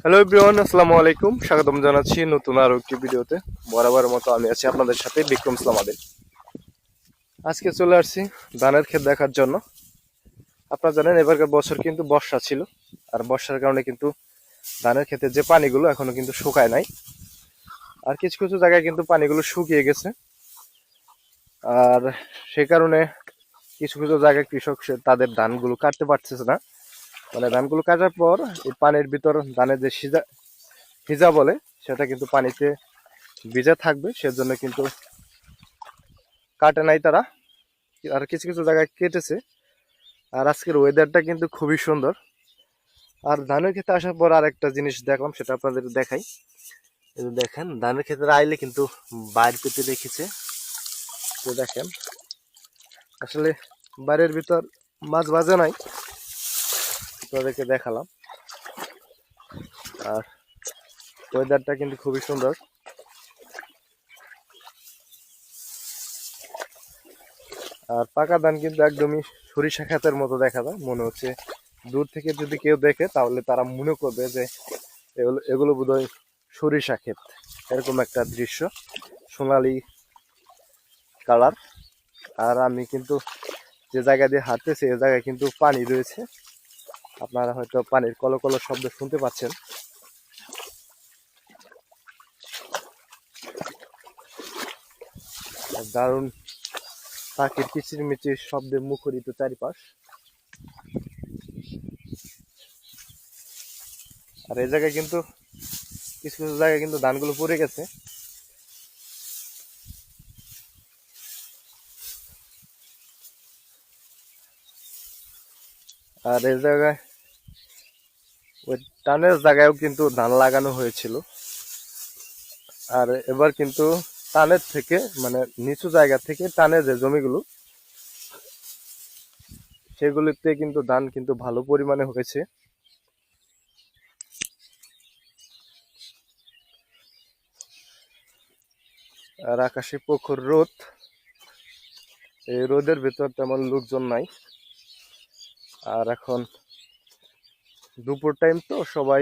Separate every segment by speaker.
Speaker 1: Hello everyone, আসসালামু আলাইকুম। স্বাগতম জানাচ্ছি নতুন আরো একটি ভিডিওতে। বরাবরের মতো আমি আছি আপনাদের সাথে, বিক্রম ইসলাম আদিল। আজকে চলে আসছি ধানের ক্ষেত দেখার জন্য। আপনারা জানেন এবারকার বছর কিন্তু বর্ষা ছিল, আর বর্ষার কারণে কিন্তু ধানের ক্ষেতে যে পানিগুলো এখনো কিন্তু শুকায় নাই, আর কিছু কিছু জায়গায় কিন্তু পানিগুলো শুকিয়ে গেছে। আর সে কারণে কিছু কিছু জায়গায় কৃষক তাদের ধানগুলো কাটতে পারতেছে না। মানে ধানগুলো কাটার পর এই পানির ভিতর ধানের যে ভিজা বলে, সেটা কিন্তু পানিতে ভিজা থাকবে, সেজন্য কিন্তু কাটে নাই তারা। আর কিছু কিছু জায়গায় কেটেছে। আর আজকের ওয়েদারটা কিন্তু খুবই সুন্দর। আর ধানের ক্ষেতে আসার পর আর একটা জিনিস দেখলাম, সেটা আপনাদের দেখাই। এই যে দেখেন, ধানের ক্ষেতে আইলে কিন্তু বাইর পেতে রেখেছে। তো দেখেন, আসলে বাড়ির ভিতর মাছ ভাজা নাই, আপনাদেরকে দেখালাম। আর ওয়েদারটা কিন্তু খুবই সুন্দর। আর পাকা ধান কিন্তু একদমই সরিষা ক্ষেতের মতো দেখা যায়, মনে হচ্ছে। দূর থেকে যদি কেউ দেখে তাহলে তারা মনে করবে যে এগুলো এগুলো বোধহয় সরিষা ক্ষেত। এরকম একটা দৃশ্য, সোনালি কালার। আর আমি কিন্তু যে জায়গা দিয়ে হাঁটতেছি, এই জায়গায় কিন্তু পানি রয়েছে। আপনারা হয়তো পানির কলকল শব্দ শুনতে পাচ্ছেন। দারুণ পাখির কিচিরমিচির শব্দে মুখরিত চারিপাশ। আর এই জায়গায় কিন্তু কিছু কিছু জায়গায় কিন্তু ধানগুলো পড়ে গেছে। আর এই জায়গায় ওই টানের জায়গায়ও কিন্তু ধান লাগানো হয়েছিল। আর এবার কিন্তু টানের থেকে, মানে নিচু জায়গা থেকে টানের যে জমিগুলো, সেগুলিতে কিন্তু ধান কিন্তু ভালো পরিমাণে হয়েছে। আর আকাশে প্রখর রোদ, এই রোদের ভেতর তেমন লোকজন নাই। আর এখন দুপুর টাইম, তো সবাই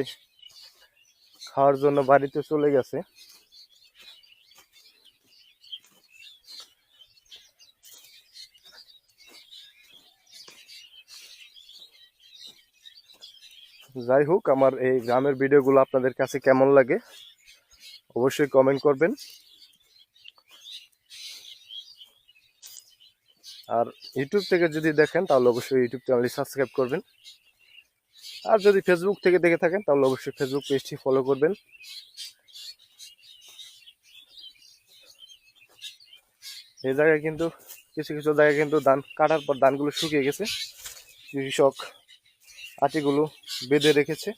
Speaker 1: খাওয়ার জন্য বাড়িতে চলে গেছে। যাই হোক, আমার এই গ্রামের ভিডিওগুলো আপনাদের কাছে কেমন লাগে অবশ্যই কমেন্ট করবেন। আর ইউটিউব থেকে যদি দেখেন তাহলে অবশ্যই ইউটিউব চ্যানেলটি সাবস্ক্রাইব করবেন। আর যদি ফেসবুক থেকে দেখে থাকেন তাহলে অবশ্যই ফেসবুক পেজটি ফলো করবেন। এই জায়গায় কিন্তু কিছু কিছু জায়গায় কিন্তু ধান কাটার পর ধানগুলো শুকিয়ে গেছে, কৃষক আটিগুলো বেঁধে রেখেছে।